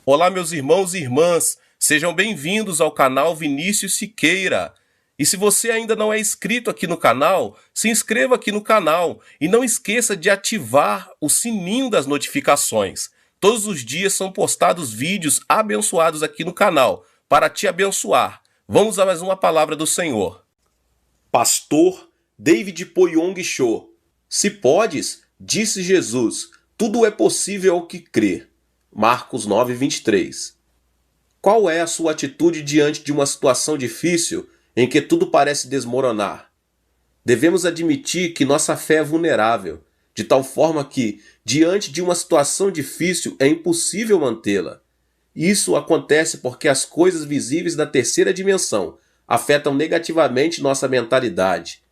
Olá, meus irmãos e irmãs, sejam bem-vindos ao canal Vinícius Siqueira. E se você ainda não é inscrito aqui no canal, se inscreva aqui no canal e não esqueça de ativar o sininho das notificações. Todos os dias são postados vídeos abençoados aqui no canal para te abençoar. Vamos a mais uma palavra do Senhor. Pastor David Poyong Cho. Se podes, disse Jesus, tudo é possível ao que crer. Marcos 9:23. Qual é a sua atitude diante de uma situação difícil em que tudo parece desmoronar? Devemos admitir que nossa fé é vulnerável, de tal forma que, diante de uma situação difícil, é impossível mantê-la. Isso acontece porque as coisas visíveis da terceira dimensão afetam negativamente nossa mentalidade.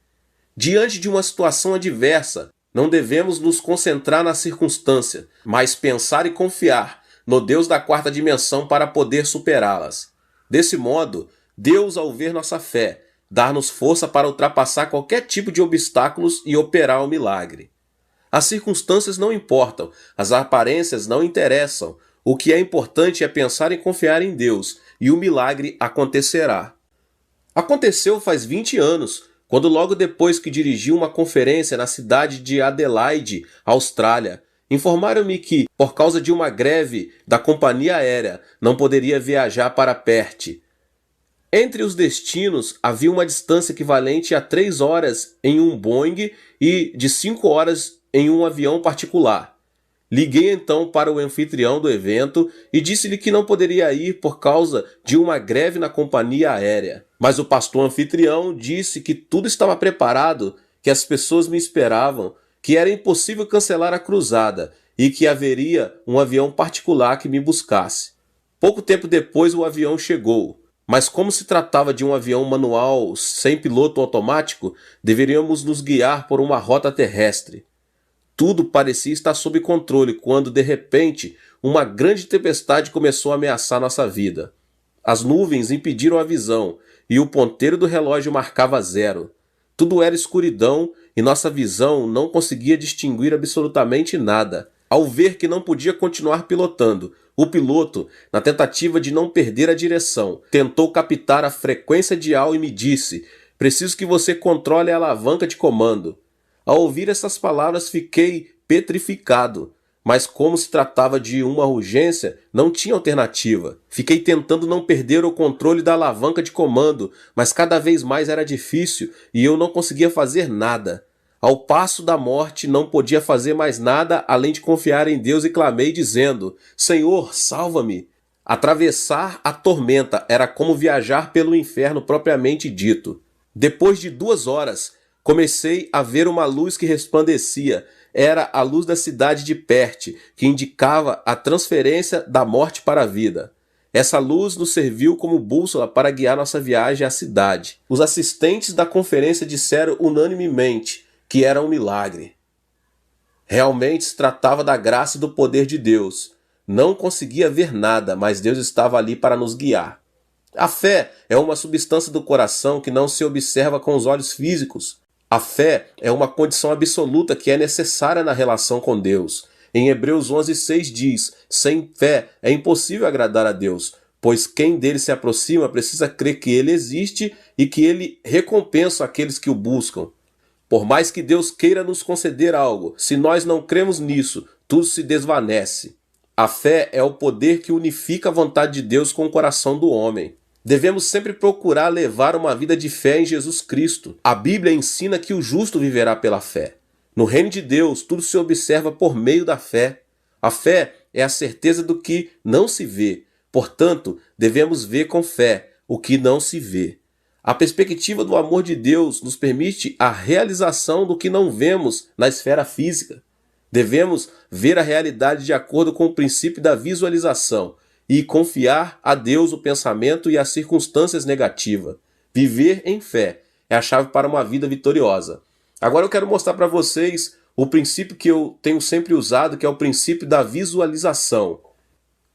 Diante de uma situação adversa, não devemos nos concentrar na circunstância, mas pensar e confiar no Deus da quarta dimensão para poder superá-las. Desse modo, Deus, ao ver nossa fé, dá-nos força para ultrapassar qualquer tipo de obstáculos e operar o milagre. As circunstâncias não importam, as aparências não interessam. O que é importante é pensar e confiar em Deus, e o milagre acontecerá. Aconteceu faz 20 anos, quando logo depois que dirigi uma conferência na cidade de Adelaide, Austrália, informaram-me que, por causa de uma greve da companhia aérea, não poderia viajar para Perth. Entre os destinos havia uma distância equivalente a 3 horas em um Boeing e de 5 horas em um avião particular. Liguei então para o anfitrião do evento e disse-lhe que não poderia ir por causa de uma greve na companhia aérea. Mas o pastor anfitrião disse que tudo estava preparado, que as pessoas me esperavam, que era impossível cancelar a cruzada e que haveria um avião particular que me buscasse. Pouco tempo depois o avião chegou, mas como se tratava de um avião manual sem piloto automático, deveríamos nos guiar por uma rota terrestre. Tudo parecia estar sob controle quando, de repente, uma grande tempestade começou a ameaçar nossa vida. As nuvens impediram a visão e o ponteiro do relógio marcava 0. Tudo era escuridão e nossa visão não conseguia distinguir absolutamente nada. Ao ver que não podia continuar pilotando, o piloto, na tentativa de não perder a direção, tentou captar a frequência dial e me disse: "Preciso que você controle a alavanca de comando." Ao ouvir essas palavras fiquei petrificado, mas como se tratava de uma urgência, não tinha alternativa. Fiquei tentando não perder o controle da alavanca de comando, mas cada vez mais era difícil e eu não conseguia fazer nada. Ao passo da morte não podia fazer mais nada além de confiar em Deus e clamei dizendo: "Senhor, salva-me." Atravessar a tormenta era como viajar pelo inferno propriamente dito. Depois de 2 horas, comecei a ver uma luz que resplandecia. Era a luz da cidade de Perth, que indicava a transferência da morte para a vida. Essa luz nos serviu como bússola para guiar nossa viagem à cidade. Os assistentes da conferência disseram unanimemente que era um milagre. Realmente se tratava da graça e do poder de Deus. Não conseguia ver nada, mas Deus estava ali para nos guiar. A fé é uma substância do coração que não se observa com os olhos físicos. A fé é uma condição absoluta que é necessária na relação com Deus. Em Hebreus 11:6 diz: "Sem fé é impossível agradar a Deus, pois quem dele se aproxima precisa crer que ele existe e que ele recompensa aqueles que o buscam." Por mais que Deus queira nos conceder algo, se nós não cremos nisso, tudo se desvanece. A fé é o poder que unifica a vontade de Deus com o coração do homem. Devemos sempre procurar levar uma vida de fé em Jesus Cristo. A Bíblia ensina que o justo viverá pela fé. No reino de Deus, tudo se observa por meio da fé. A fé é a certeza do que não se vê. Portanto, devemos ver com fé o que não se vê. A perspectiva do amor de Deus nos permite a realização do que não vemos na esfera física. Devemos ver a realidade de acordo com o princípio da visualização e confiar a Deus o pensamento e as circunstâncias negativas. Viver em fé é a chave para uma vida vitoriosa. Agora eu quero mostrar para vocês o princípio que eu tenho sempre usado, que é o princípio da visualização.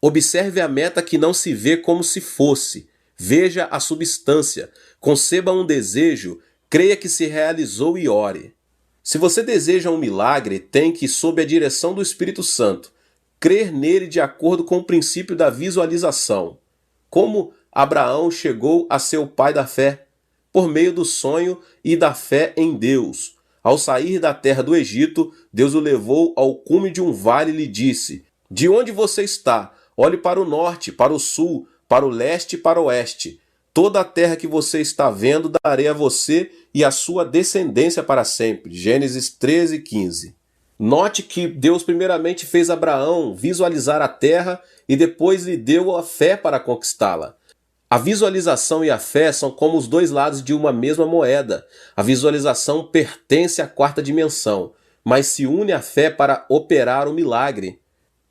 Observe a meta que não se vê como se fosse. Veja a substância. Conceba um desejo, creia que se realizou e ore. Se você deseja um milagre, tem que, sob a direção do Espírito Santo, crer nele de acordo com o princípio da visualização. Como Abraão chegou a ser o pai da fé? Por meio do sonho e da fé em Deus. Ao sair da terra do Egito, Deus o levou ao cume de um vale e lhe disse: de onde você está? Olhe para o norte, para o sul, para o leste e para o oeste. Toda a terra que você está vendo darei a você e a sua descendência para sempre. Gênesis 13:15. Note que Deus primeiramente fez Abraão visualizar a terra e depois lhe deu a fé para conquistá-la. A visualização e a fé são como os dois lados de uma mesma moeda. A visualização pertence à quarta dimensão, mas se une à fé para operar o milagre.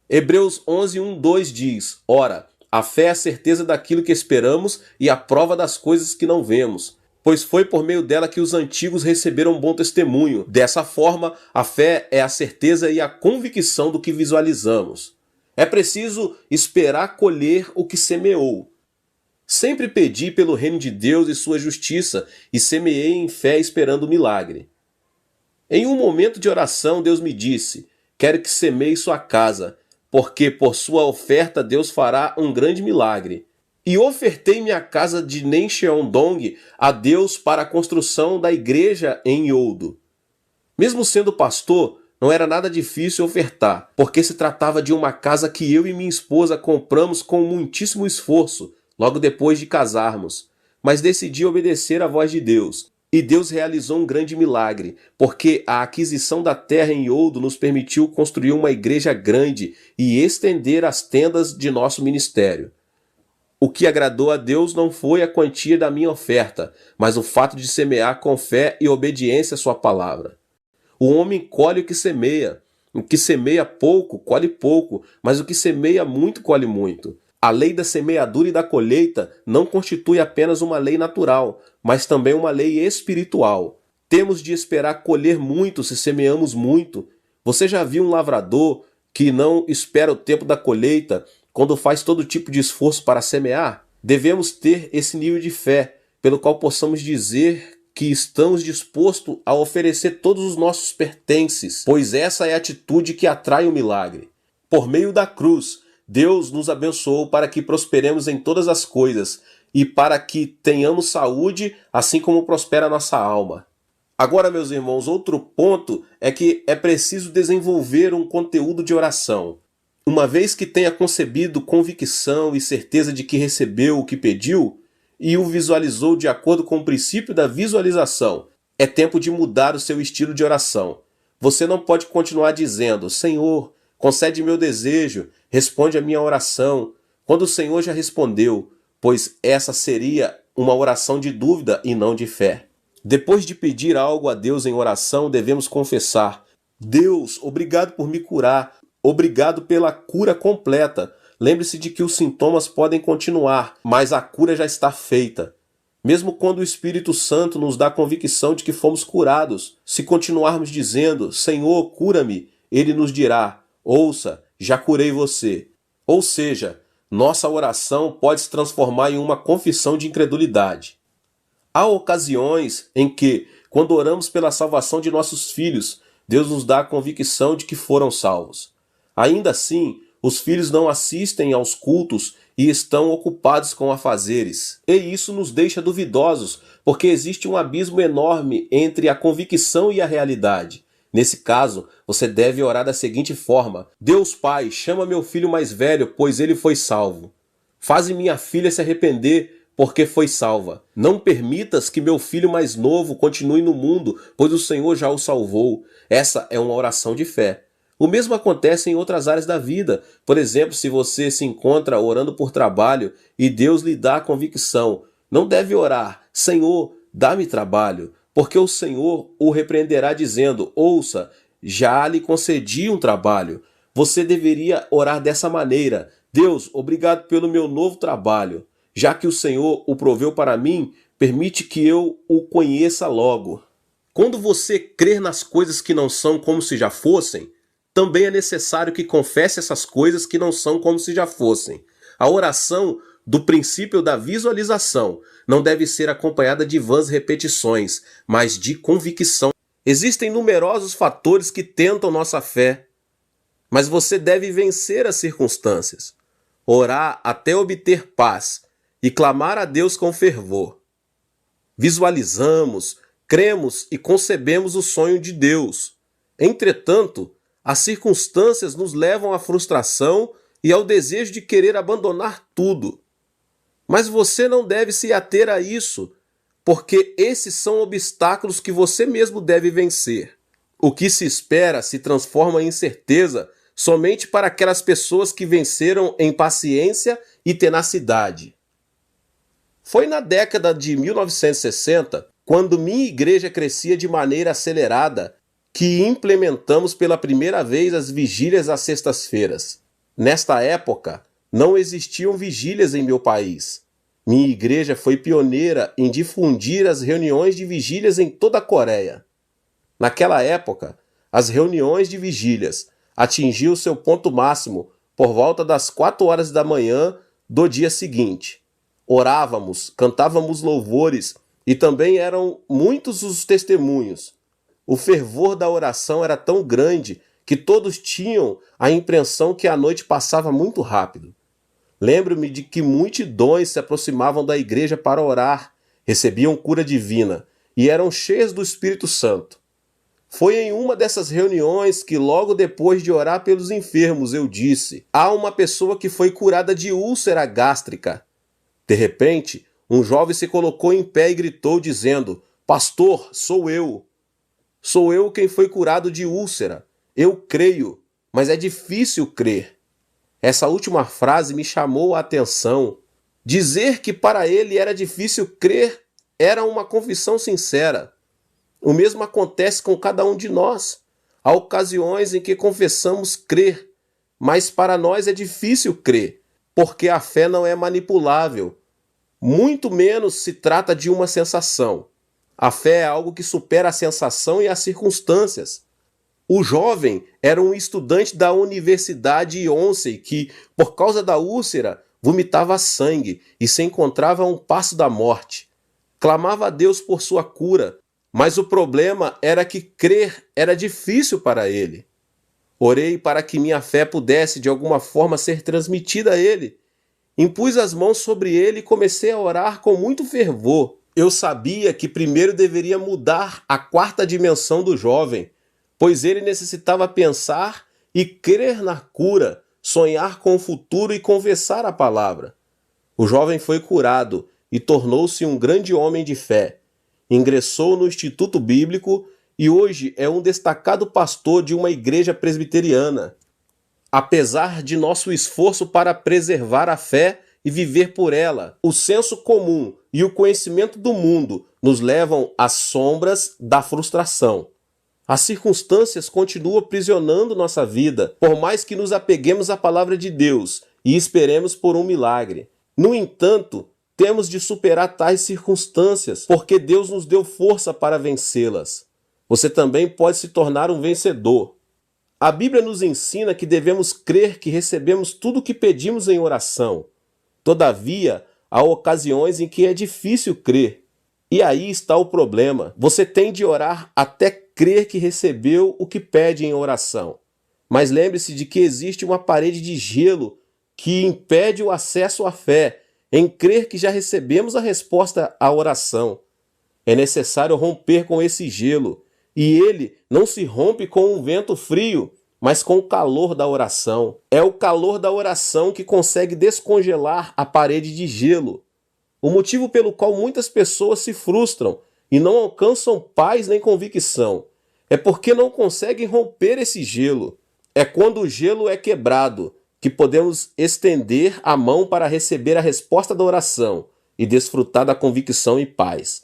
Hebreus 11:1-2 diz: ora, a fé é a certeza daquilo que esperamos e a prova das coisas que não vemos, pois foi por meio dela que os antigos receberam bom testemunho. Dessa forma, a fé é a certeza e a convicção do que visualizamos. É preciso esperar colher o que semeou. Sempre pedi pelo reino de Deus e sua justiça e semeei em fé esperando o milagre. Em um momento de oração, Deus me disse: quero que semeie sua casa, porque por sua oferta Deus fará um grande milagre. E ofertei minha casa de Nencheondong a Deus para a construção da igreja em Yodo. Mesmo sendo pastor, não era nada difícil ofertar, porque se tratava de uma casa que eu e minha esposa compramos com muitíssimo esforço, logo depois de casarmos. Mas decidi obedecer à voz de Deus. E Deus realizou um grande milagre, porque a aquisição da terra em Yodo nos permitiu construir uma igreja grande e estender as tendas de nosso ministério. O que agradou a Deus não foi a quantia da minha oferta, mas o fato de semear com fé e obediência à sua palavra. O homem colhe o que semeia. O que semeia pouco, colhe pouco, mas o que semeia muito, colhe muito. A lei da semeadura e da colheita não constitui apenas uma lei natural, mas também uma lei espiritual. Temos de esperar colher muito se semeamos muito. Você já viu um lavrador que não espera o tempo da colheita quando faz todo tipo de esforço para semear? Devemos ter esse nível de fé, pelo qual possamos dizer que estamos dispostos a oferecer todos os nossos pertences, pois essa é a atitude que atrai o milagre. Por meio da cruz, Deus nos abençoou para que prosperemos em todas as coisas e para que tenhamos saúde, assim como prospera a nossa alma. Agora, meus irmãos, outro ponto é que é preciso desenvolver um conteúdo de oração. Uma vez que tenha concebido convicção e certeza de que recebeu o que pediu e o visualizou de acordo com o princípio da visualização, é tempo de mudar o seu estilo de oração. Você não pode continuar dizendo: Senhor, concede meu desejo, responde a minha oração, quando o Senhor já respondeu, pois essa seria uma oração de dúvida e não de fé. Depois de pedir algo a Deus em oração, devemos confessar: Deus, obrigado por me curar, obrigado pela cura completa. Lembre-se de que os sintomas podem continuar, mas a cura já está feita. Mesmo quando o Espírito Santo nos dá a convicção de que fomos curados, se continuarmos dizendo: Senhor, cura-me, Ele nos dirá: ouça, já curei você. Ou seja, nossa oração pode se transformar em uma confissão de incredulidade. Há ocasiões em que, quando oramos pela salvação de nossos filhos, Deus nos dá a convicção de que foram salvos. Ainda assim, os filhos não assistem aos cultos e estão ocupados com afazeres. E isso nos deixa duvidosos, porque existe um abismo enorme entre a convicção e a realidade. Nesse caso, você deve orar da seguinte forma: Deus Pai, chama meu filho mais velho, pois ele foi salvo. Faze minha filha se arrepender, porque foi salva. Não permitas que meu filho mais novo continue no mundo, pois o Senhor já o salvou. Essa é uma oração de fé. O mesmo acontece em outras áreas da vida. Por exemplo, se você se encontra orando por trabalho e Deus lhe dá a convicção, não deve orar: Senhor, dá-me trabalho, porque o Senhor o repreenderá dizendo: ouça, já lhe concedi um trabalho. Você deveria orar dessa maneira: Deus, obrigado pelo meu novo trabalho. Já que o Senhor o proveu para mim, permite que eu o conheça logo. Quando você crer nas coisas que não são como se já fossem, também é necessário que confesse essas coisas que não são como se já fossem. A oração do princípio da visualização não deve ser acompanhada de vãs repetições, mas de convicção. Existem numerosos fatores que tentam nossa fé, Mas você deve vencer as circunstâncias, orar até obter paz e clamar a Deus com fervor. Visualizamos, cremos e concebemos o sonho de Deus. Entretanto, as circunstâncias nos levam à frustração e ao desejo de querer abandonar tudo. Mas você não deve se ater a isso, porque esses são obstáculos que você mesmo deve vencer. O que se espera se transforma em certeza somente para aquelas pessoas que venceram em paciência e tenacidade. Foi na década de 1960, quando minha igreja crescia de maneira acelerada, que implementamos pela primeira vez as vigílias às sextas-feiras. Nesta época, não existiam vigílias em meu país. Minha igreja foi pioneira em difundir as reuniões de vigílias em toda a Coreia. Naquela época, as reuniões de vigílias atingiam seu ponto máximo por volta das 4 horas da manhã do dia seguinte. Orávamos, cantávamos louvores e também eram muitos os testemunhos. O fervor da oração era tão grande que todos tinham a impressão que a noite passava muito rápido. Lembro-me de que multidões se aproximavam da igreja para orar, recebiam cura divina e eram cheias do Espírito Santo. Foi em uma dessas reuniões que logo depois de orar pelos enfermos eu disse: há uma pessoa que foi curada de úlcera gástrica. De repente, um jovem se colocou em pé e gritou dizendo: pastor, sou eu. Sou eu quem foi curado de úlcera. Eu creio, mas é difícil crer. Essa última frase me chamou a atenção. Dizer que para ele era difícil crer era uma confissão sincera. O mesmo acontece com cada um de nós. Há ocasiões em que confessamos crer, mas para nós é difícil crer, porque a fé não é manipulável. Muito menos se trata de uma sensação. A fé é algo que supera a sensação e as circunstâncias. O jovem era um estudante da Universidade Yonsei que, por causa da úlcera, vomitava sangue e se encontrava a um passo da morte. Clamava a Deus por sua cura, mas o problema era que crer era difícil para ele. Orei para que minha fé pudesse de alguma forma ser transmitida a ele. Impus as mãos sobre ele e comecei a orar com muito fervor. Eu sabia que primeiro deveria mudar a 4ª dimensão do jovem, pois ele necessitava pensar e crer na cura, sonhar com o futuro e confessar a palavra. O jovem foi curado e tornou-se um grande homem de fé. Ingressou no Instituto Bíblico e hoje é um destacado pastor de uma igreja presbiteriana. Apesar de nosso esforço para preservar a fé e viver por ela, o senso comum e o conhecimento do mundo nos levam às sombras da frustração. As circunstâncias continuam aprisionando nossa vida, por mais que nos apeguemos à palavra de Deus e esperemos por um milagre. No entanto, temos de superar tais circunstâncias, porque Deus nos deu força para vencê-las. Você também pode se tornar um vencedor. A Bíblia nos ensina que devemos crer que recebemos tudo o que pedimos em oração. Todavia, há ocasiões em que é difícil crer. E aí está o problema. Você tem de orar até crer que recebeu o que pede em oração. Mas lembre-se de que existe uma parede de gelo que impede o acesso à fé, em crer que já recebemos a resposta à oração. É necessário romper com esse gelo, e ele não se rompe com um vento frio, mas com o calor da oração. É o calor da oração que consegue descongelar a parede de gelo. O motivo pelo qual muitas pessoas se frustram e não alcançam paz nem convicção é porque não conseguem romper esse gelo. É quando o gelo é quebrado que podemos estender a mão para receber a resposta da oração e desfrutar da convicção e paz.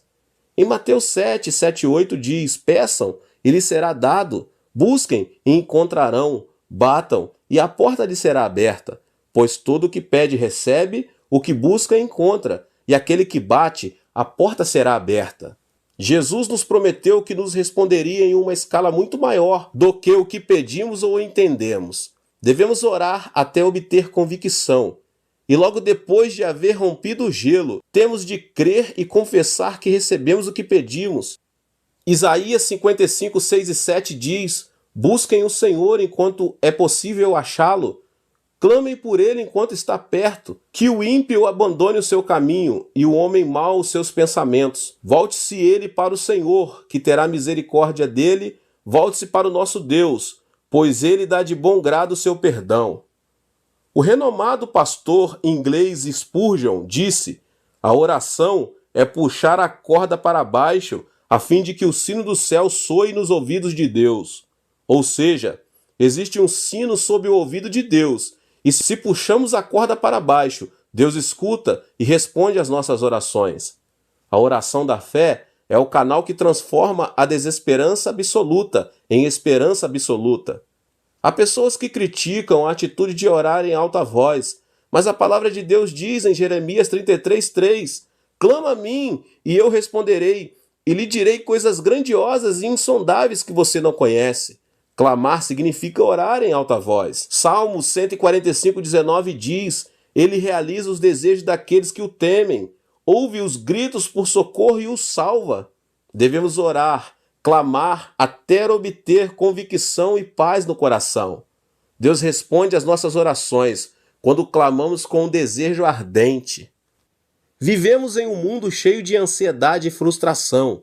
Em Mateus 7, 7 e 8 diz: peçam e lhes será dado, busquem e encontrarão, batam e a porta lhes será aberta, pois todo o que pede recebe, o que busca encontra, e aquele que bate, a porta será aberta. Jesus nos prometeu que nos responderia em uma escala muito maior do que o que pedimos ou entendemos. Devemos orar até obter convicção. E logo depois de haver rompido o gelo, temos de crer e confessar que recebemos o que pedimos. Isaías 55, 6 e 7 diz: Busquem o Senhor enquanto é possível achá-lo. Clamem por ele enquanto está perto. Que o ímpio abandone o seu caminho e o homem mau os seus pensamentos. Volte-se ele para o Senhor, que terá misericórdia dele. Volte-se para o nosso Deus, pois ele dá de bom grado o seu perdão. O renomado pastor inglês Spurgeon disse: a oração é puxar a corda para baixo a fim de que o sino do céu soe nos ouvidos de Deus. Ou seja, existe um sino sob o ouvido de Deus, e se puxamos a corda para baixo, Deus escuta e responde às nossas orações. A oração da fé é o canal que transforma a desesperança absoluta em esperança absoluta. Há pessoas que criticam a atitude de orar em alta voz, mas a palavra de Deus diz em Jeremias 33:3: clama a mim e eu responderei, e lhe direi coisas grandiosas e insondáveis que você não conhece. Clamar significa orar em alta voz. Salmos 145:19 diz: ele realiza os desejos daqueles que o temem, ouve os gritos por socorro e os salva. Devemos orar, clamar até obter convicção e paz no coração. Deus responde às nossas orações quando clamamos com um desejo ardente. Vivemos em um mundo cheio de ansiedade e frustração,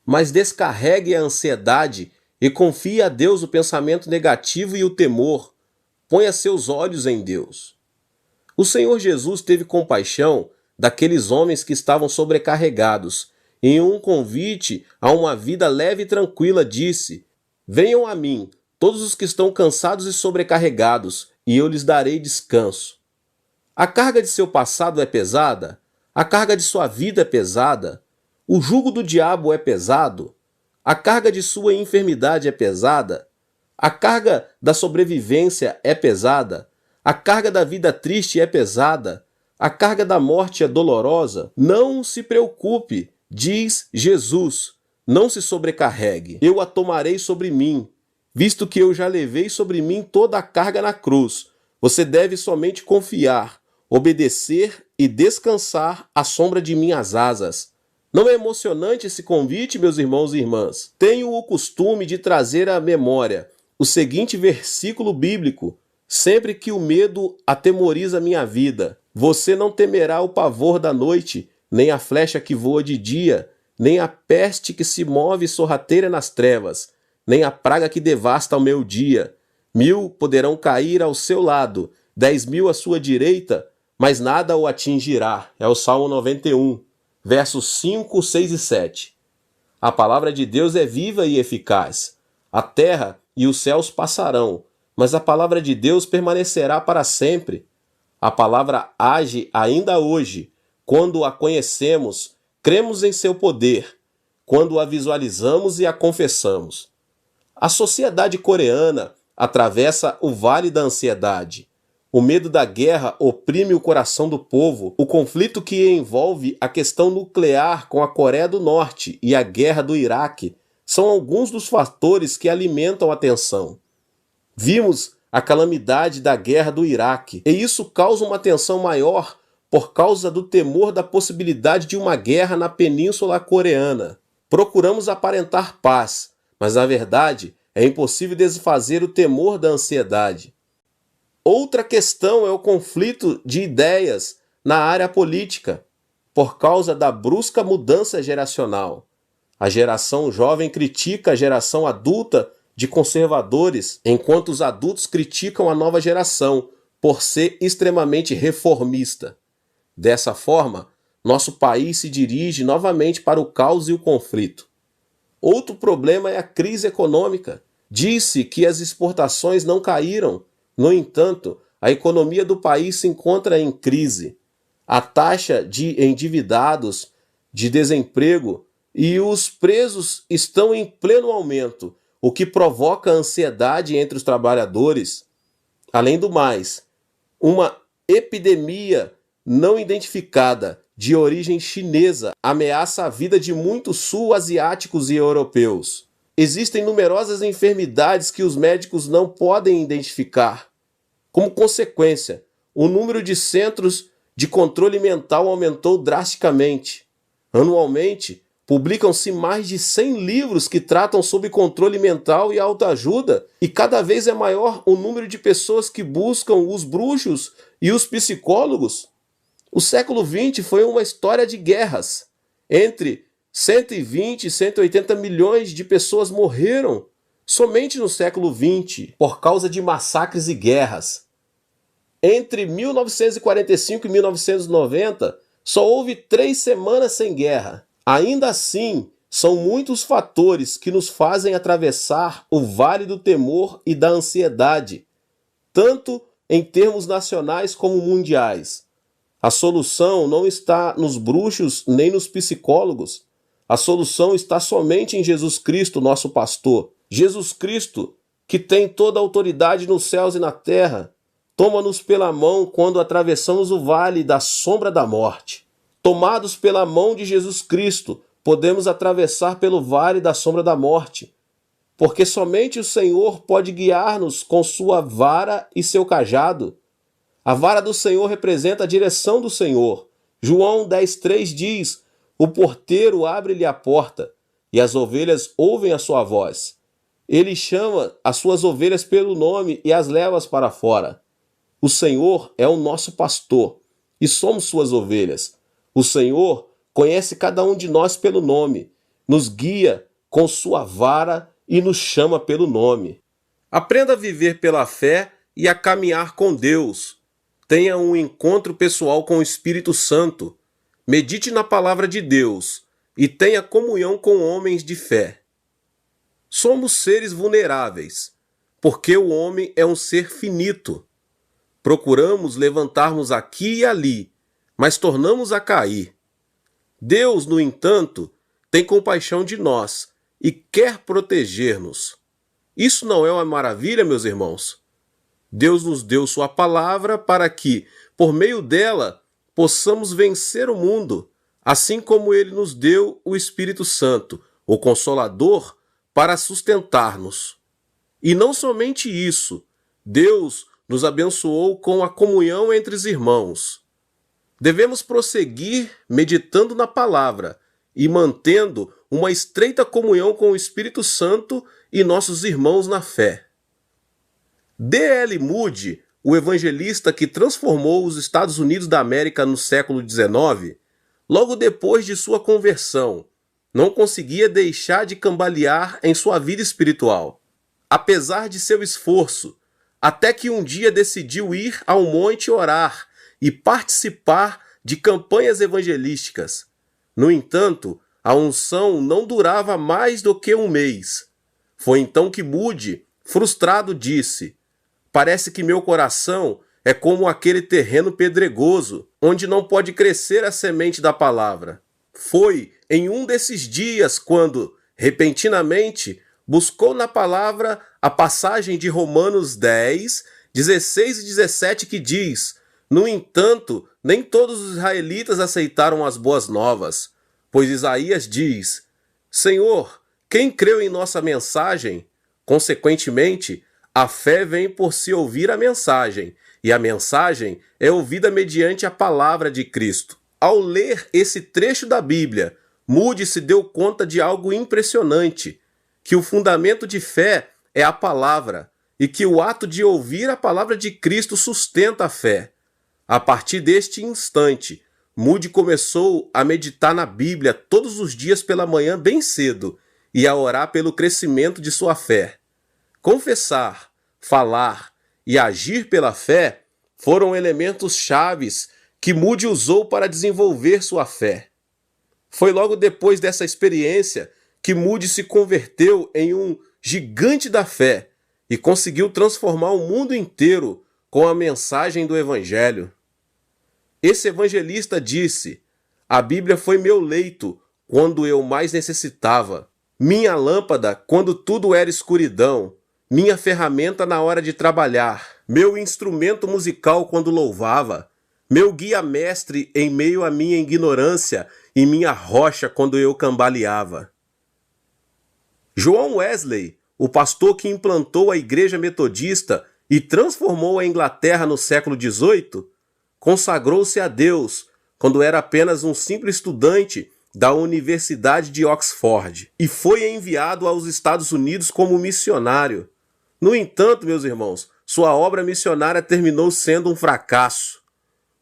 mas descarregue a ansiedade e confie a Deus o pensamento negativo e o temor. Ponha seus olhos em Deus. O Senhor Jesus teve compaixão daqueles homens que estavam sobrecarregados. Em um convite a uma vida leve e tranquila, disse: venham a mim, todos os que estão cansados e sobrecarregados, e eu lhes darei descanso. A carga de seu passado é pesada? A carga de sua vida é pesada? O jugo do diabo é pesado? A carga de sua enfermidade é pesada? A carga da sobrevivência é pesada? A carga da vida triste é pesada? A carga da morte é dolorosa? Não se preocupe, diz Jesus. Não se sobrecarregue. Eu a tomarei sobre mim, visto que eu já levei sobre mim toda a carga na cruz. Você deve somente confiar, obedecer e descansar à sombra de minhas asas. Não é emocionante esse convite, meus irmãos e irmãs? Tenho o costume de trazer à memória o seguinte versículo bíblico, sempre que o medo atemoriza minha vida. Você não temerá o pavor da noite, nem a flecha que voa de dia, nem a peste que se move sorrateira nas trevas, nem a praga que devasta ao meu dia. 1000 poderão cair ao seu lado, 10.000 à sua direita, mas nada o atingirá. É o Salmo 91, versos 5, 6 e 7. A palavra de Deus é viva e eficaz. A terra e os céus passarão, mas a palavra de Deus permanecerá para sempre. A palavra age ainda hoje. Quando a conhecemos, cremos em seu poder. Quando a visualizamos e a confessamos. A sociedade coreana atravessa o vale da ansiedade. O medo da guerra oprime o coração do povo. O conflito que envolve a questão nuclear com a Coreia do Norte e a guerra do Iraque são alguns dos fatores que alimentam a tensão. Vimos a calamidade da guerra do Iraque, e isso causa uma tensão maior por causa do temor da possibilidade de uma guerra na Península Coreana. Procuramos aparentar paz, mas na verdade é impossível desfazer o temor da ansiedade. Outra questão é o conflito de ideias na área política, por causa da brusca mudança geracional. A geração jovem critica a geração adulta de conservadores, enquanto os adultos criticam a nova geração por ser extremamente reformista. Dessa forma, nosso país se dirige novamente para o caos e o conflito. Outro problema é a crise econômica. Disse que as exportações não caíram. No entanto, a economia do país se encontra em crise. A taxa de endividados, de desemprego e os presos estão em pleno aumento, o que provoca ansiedade entre os trabalhadores. Além do mais, uma epidemia não identificada de origem chinesa ameaça a vida de muitos sul-asiáticos e europeus. Existem numerosas enfermidades que os médicos não podem identificar. Como consequência, o número de centros de controle mental aumentou drasticamente. Anualmente, Publicam-se mais de 100 livros que tratam sobre controle mental e autoajuda, e cada vez é maior o número de pessoas que buscam os bruxos e os psicólogos. O século XX foi uma história de guerras. Entre 120 e 180 milhões de pessoas morreram somente no século XX por causa de massacres e guerras. Entre 1945 e 1990, só houve 3 semanas sem guerra. Ainda assim, são muitos fatores que nos fazem atravessar o vale do temor e da ansiedade, tanto em termos nacionais como mundiais. A solução não está nos bruxos nem nos psicólogos. A solução está somente em Jesus Cristo, nosso pastor. Jesus Cristo, que tem toda a autoridade nos céus e na terra, toma-nos pela mão quando atravessamos o vale da sombra da morte. Tomados pela mão de Jesus Cristo, podemos atravessar pelo vale da sombra da morte, porque somente o Senhor pode guiar-nos com sua vara e seu cajado. A vara do Senhor representa a direção do Senhor. João 10,3 diz: o porteiro abre-lhe a porta, e as ovelhas ouvem a sua voz. Ele chama as suas ovelhas pelo nome e as leva para fora. O Senhor é o nosso pastor, e somos suas ovelhas. O Senhor conhece cada um de nós pelo nome, nos guia com sua vara e nos chama pelo nome. Aprenda a viver pela fé e a caminhar com Deus. Tenha um encontro pessoal com o Espírito Santo. Medite na palavra de Deus e tenha comunhão com homens de fé. Somos seres vulneráveis, porque o homem é um ser finito. Procuramos levantar-nos aqui e ali, mas tornamos a cair. Deus, no entanto, tem compaixão de nós e quer proteger-nos. Isso não é uma maravilha, meus irmãos? Deus nos deu sua palavra para que, por meio dela, possamos vencer o mundo, assim como ele nos deu o Espírito Santo, o Consolador, para sustentar-nos. E não somente isso, Deus nos abençoou com a comunhão entre os irmãos. Devemos prosseguir meditando na palavra e mantendo uma estreita comunhão com o Espírito Santo e nossos irmãos na fé. D.L. Moody, o evangelista que transformou os Estados Unidos da América no século XIX, logo depois de sua conversão, não conseguia deixar de cambalear em sua vida espiritual. Apesar de seu esforço, até que um dia decidiu ir ao monte orar e participar de campanhas evangelísticas. No entanto, a unção não durava mais do que um mês. Foi então que Moody, frustrado, disse: parece que meu coração é como aquele terreno pedregoso, onde não pode crescer a semente da palavra. Foi em um desses dias quando, repentinamente, buscou na palavra a passagem de Romanos 10, 16 e 17 que diz: no entanto, nem todos os israelitas aceitaram as boas novas, pois Isaías diz: Senhor, quem creu em nossa mensagem? Consequentemente, a fé vem por se ouvir a mensagem, e a mensagem é ouvida mediante a palavra de Cristo. Ao ler esse trecho da Bíblia, Moody se deu conta de algo impressionante, que o fundamento de fé é a palavra, e que o ato de ouvir a palavra de Cristo sustenta a fé. A partir deste instante, Moody começou a meditar na Bíblia todos os dias pela manhã bem cedo e a orar pelo crescimento de sua fé. Confessar, falar e agir pela fé foram elementos chaves que Moody usou para desenvolver sua fé. Foi logo depois dessa experiência que Moody se converteu em um gigante da fé e conseguiu transformar o mundo inteiro com a mensagem do Evangelho. Esse evangelista disse: a Bíblia foi meu leito quando eu mais necessitava, minha lâmpada quando tudo era escuridão, minha ferramenta na hora de trabalhar, meu instrumento musical quando louvava, meu guia-mestre em meio à minha ignorância e minha rocha quando eu cambaleava. John Wesley, o pastor que implantou a Igreja Metodista e transformou a Inglaterra no século XVIII, consagrou-se a Deus quando era apenas um simples estudante da Universidade de Oxford e foi enviado aos Estados Unidos como missionário. No entanto, meus irmãos, sua obra missionária terminou sendo um fracasso.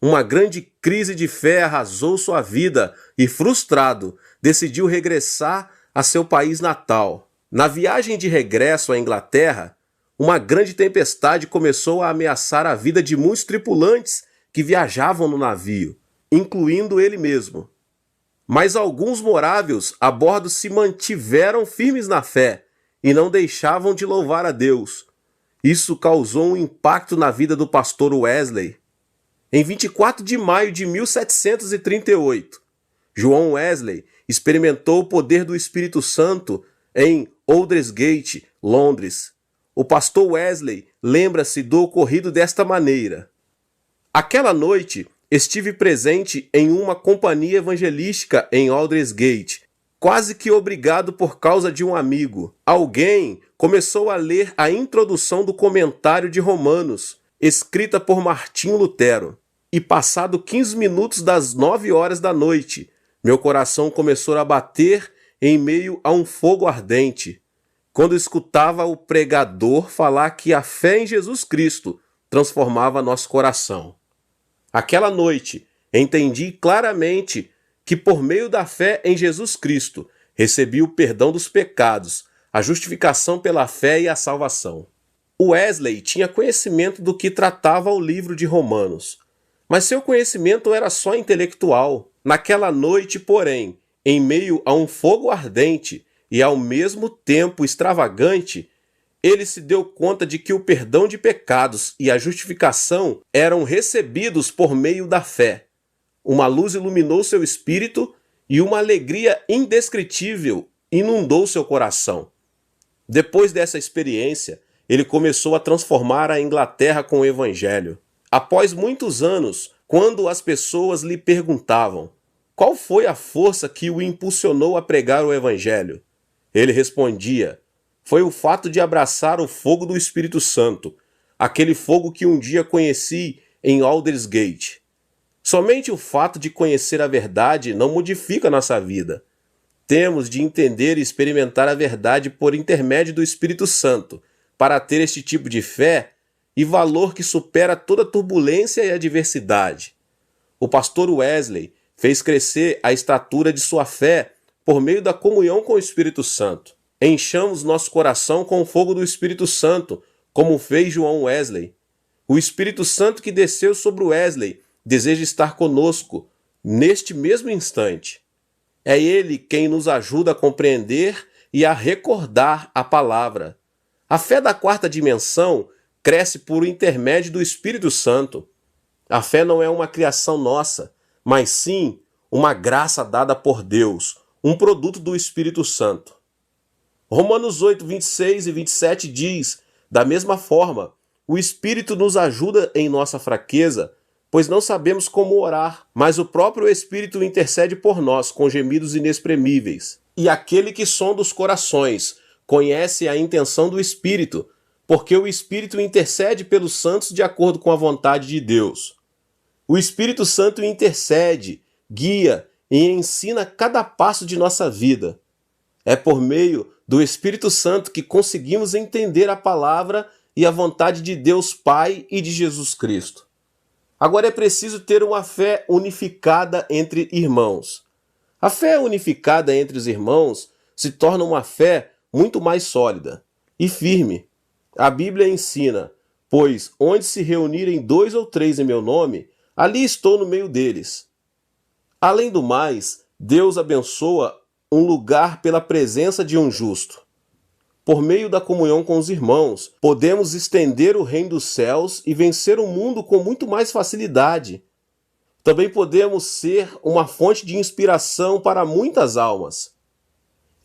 Uma grande crise de fé arrasou sua vida e, frustrado, decidiu regressar a seu país natal. Na viagem de regresso à Inglaterra, uma grande tempestade começou a ameaçar a vida de muitos tripulantes que viajavam no navio, incluindo ele mesmo. Mas alguns morávios a bordo se mantiveram firmes na fé e não deixavam de louvar a Deus. Isso causou um impacto na vida do pastor Wesley. Em 24 de maio de 1738, João Wesley experimentou o poder do Espírito Santo em Aldersgate, Londres. O pastor Wesley lembra-se do ocorrido desta maneira: aquela noite estive presente em uma companhia evangelística em Aldersgate, quase que obrigado por causa de um amigo. Alguém começou a ler a introdução do comentário de Romanos, escrita por Martinho Lutero, e passado 15 minutos das 9 horas da noite, meu coração começou a bater em meio a um fogo ardente, quando escutava o pregador falar que a fé em Jesus Cristo transformava nosso coração. Aquela noite, entendi claramente que por meio da fé em Jesus Cristo, recebi o perdão dos pecados, a justificação pela fé e a salvação. Wesley tinha conhecimento do que tratava o livro de Romanos, mas seu conhecimento era só intelectual. Naquela noite, porém, em meio a um fogo ardente e ao mesmo tempo extravagante, ele se deu conta de que o perdão de pecados e a justificação eram recebidos por meio da fé. Uma luz iluminou seu espírito e uma alegria indescritível inundou seu coração. Depois dessa experiência, ele começou a transformar a Inglaterra com o Evangelho. Após muitos anos, quando as pessoas lhe perguntavam qual foi a força que o impulsionou a pregar o Evangelho, ele respondia: foi o fato de abraçar o fogo do Espírito Santo, aquele fogo que um dia conheci em Aldersgate. Somente o fato de conhecer a verdade não modifica nossa vida. Temos de entender e experimentar a verdade por intermédio do Espírito Santo, para ter este tipo de fé e valor que supera toda turbulência e adversidade. O pastor Wesley fez crescer a estatura de sua fé por meio da comunhão com o Espírito Santo. Enchamos nosso coração com o fogo do Espírito Santo, como fez João Wesley. O Espírito Santo que desceu sobre Wesley deseja estar conosco neste mesmo instante. É Ele quem nos ajuda a compreender e a recordar a palavra. A fé da quarta dimensão cresce por intermédio do Espírito Santo. A fé não é uma criação nossa, mas sim uma graça dada por Deus, um produto do Espírito Santo. Romanos 8, 26 e 27 diz: da mesma forma, o Espírito nos ajuda em nossa fraqueza, pois não sabemos como orar, mas o próprio Espírito intercede por nós com gemidos inexprimíveis. E aquele que sonda os corações conhece a intenção do Espírito, porque o Espírito intercede pelos santos de acordo com a vontade de Deus. O Espírito Santo intercede, guia e ensina cada passo de nossa vida. É por meio do Espírito Santo que conseguimos entender a palavra e a vontade de Deus Pai e de Jesus Cristo. Agora é preciso ter uma fé unificada entre irmãos. A fé unificada entre os irmãos se torna uma fé muito mais sólida e firme. A Bíblia ensina: pois onde se reunirem 2 ou 3 em meu nome, ali estou no meio deles. Além do mais, Deus abençoa um lugar pela presença de um justo. Por meio da comunhão com os irmãos, podemos estender o reino dos céus e vencer o mundo com muito mais facilidade. Também podemos ser uma fonte de inspiração para muitas almas.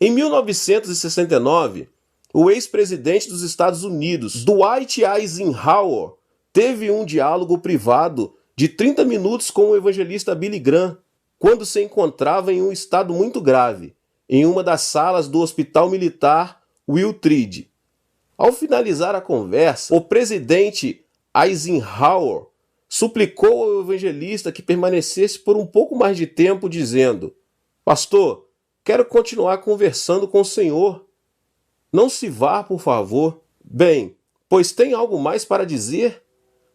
Em 1969, o ex-presidente dos Estados Unidos, Dwight Eisenhower, teve um diálogo privado de 30 minutos com o evangelista Billy Graham, quando se encontrava em um estado muito grave, em uma das salas do Hospital Militar Will Treat. Ao finalizar a conversa, o presidente Eisenhower suplicou ao evangelista que permanecesse por um pouco mais de tempo, dizendo: Pastor, quero continuar conversando com o senhor. Não se vá, por favor. Bem, pois tem algo mais para dizer?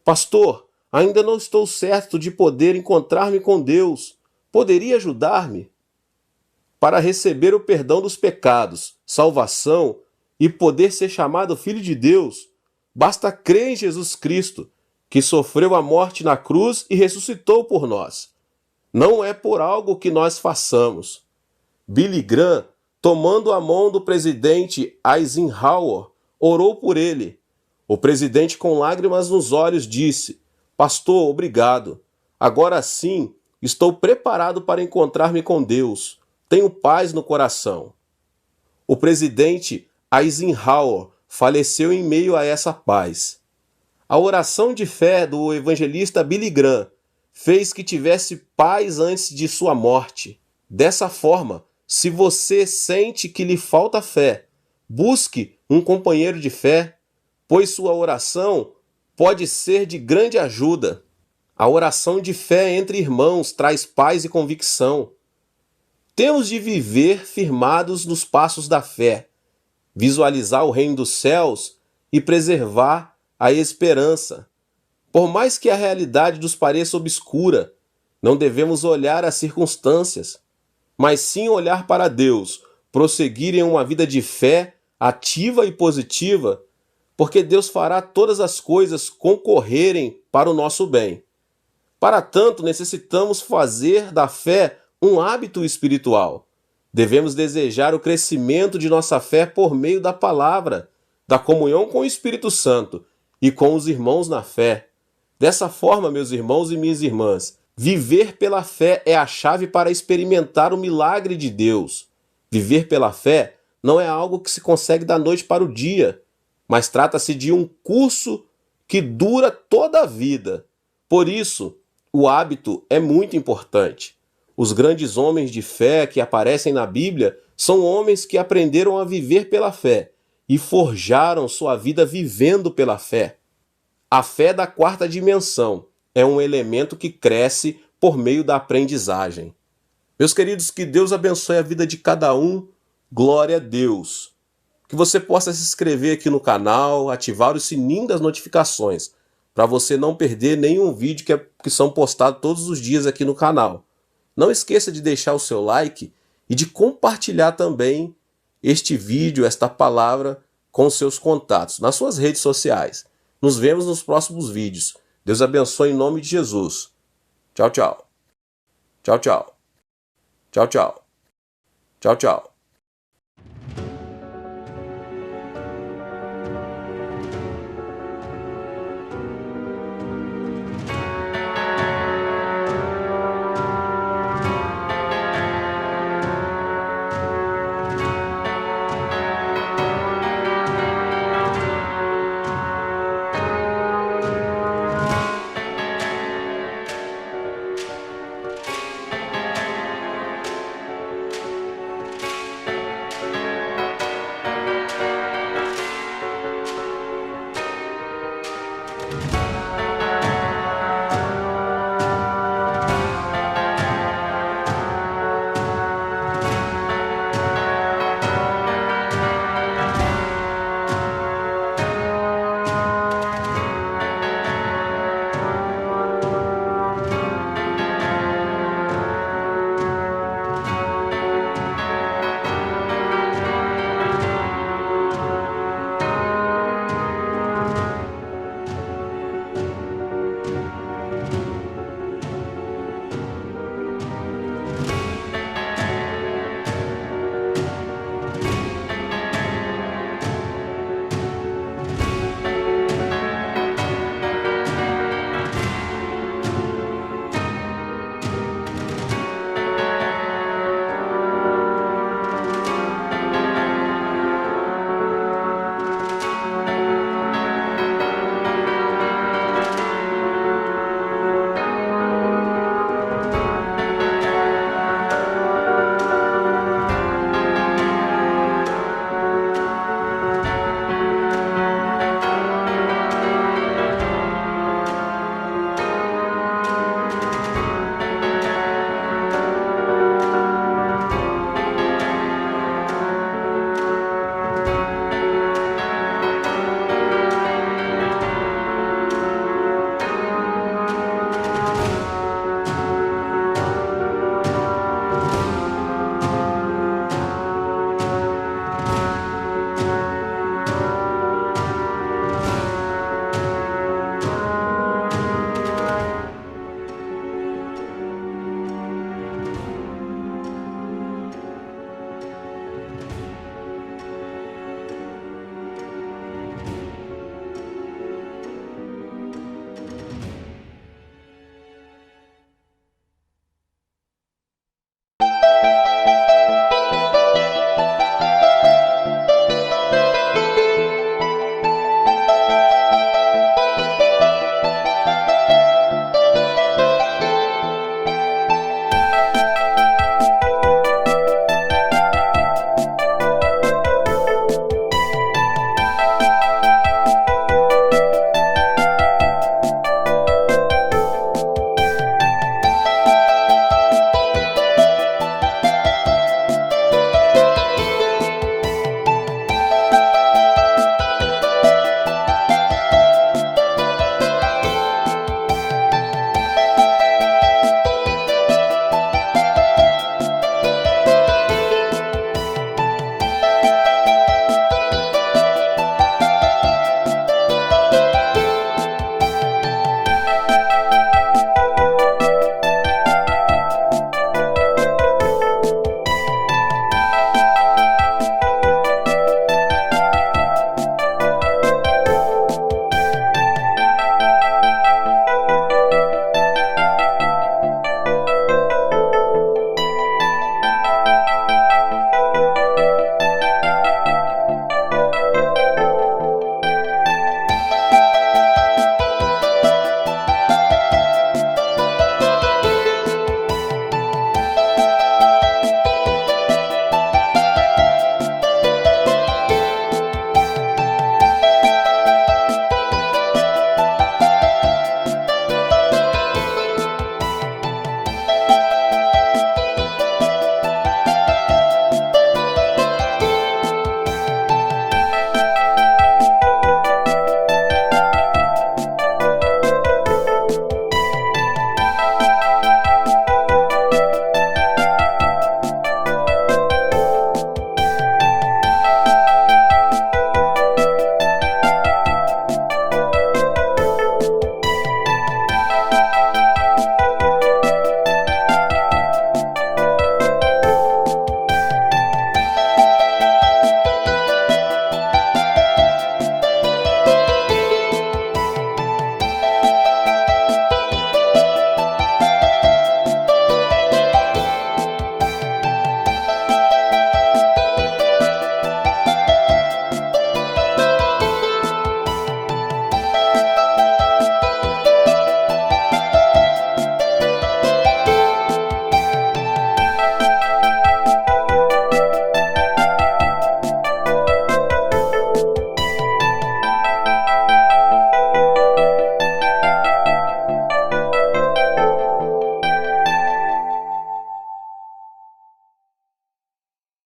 Pastor, ainda não estou certo de poder encontrar-me com Deus. Poderia ajudar-me? Para receber o perdão dos pecados, salvação e poder ser chamado filho de Deus, basta crer em Jesus Cristo, que sofreu a morte na cruz e ressuscitou por nós. Não é por algo que nós façamos. Billy Graham, tomando a mão do presidente Eisenhower, orou por ele. O presidente, com lágrimas nos olhos, disse: Pastor, obrigado. Agora sim, estou preparado para encontrar-me com Deus. Tenho paz no coração. O presidente Eisenhower faleceu em meio a essa paz. A oração de fé do evangelista Billy Graham fez que tivesse paz antes de sua morte. Dessa forma, se você sente que lhe falta fé, busque um companheiro de fé, pois sua oração pode ser de grande ajuda. A oração de fé entre irmãos traz paz e convicção. Temos de viver firmados nos passos da fé, visualizar o reino dos céus e preservar a esperança. Por mais que a realidade nos pareça obscura, não devemos olhar as circunstâncias, mas sim olhar para Deus, prosseguir em uma vida de fé ativa e positiva, porque Deus fará todas as coisas concorrerem para o nosso bem. Para tanto, necessitamos fazer da fé um hábito espiritual. Devemos desejar o crescimento de nossa fé por meio da palavra, da comunhão com o Espírito Santo e com os irmãos na fé. Dessa forma, meus irmãos e minhas irmãs, viver pela fé é a chave para experimentar o milagre de Deus. Viver pela fé não é algo que se consegue da noite para o dia, mas trata-se de um curso que dura toda a vida. Por isso, o hábito é muito importante. Os grandes homens de fé que aparecem na Bíblia são homens que aprenderam a viver pela fé e forjaram sua vida vivendo pela fé. A fé da quarta dimensão é um elemento que cresce por meio da aprendizagem. Meus queridos, que Deus abençoe a vida de cada um. Glória a Deus. Que você possa se inscrever aqui no canal, ativar o sininho das notificações, para você não perder nenhum vídeo que são postados todos os dias aqui no canal. Não esqueça de deixar o seu like e de compartilhar também este vídeo, esta palavra, com seus contatos, nas suas redes sociais. Nos vemos nos próximos vídeos. Deus abençoe em nome de Jesus. Tchau, tchau. Tchau, tchau. Tchau, tchau. Tchau, tchau.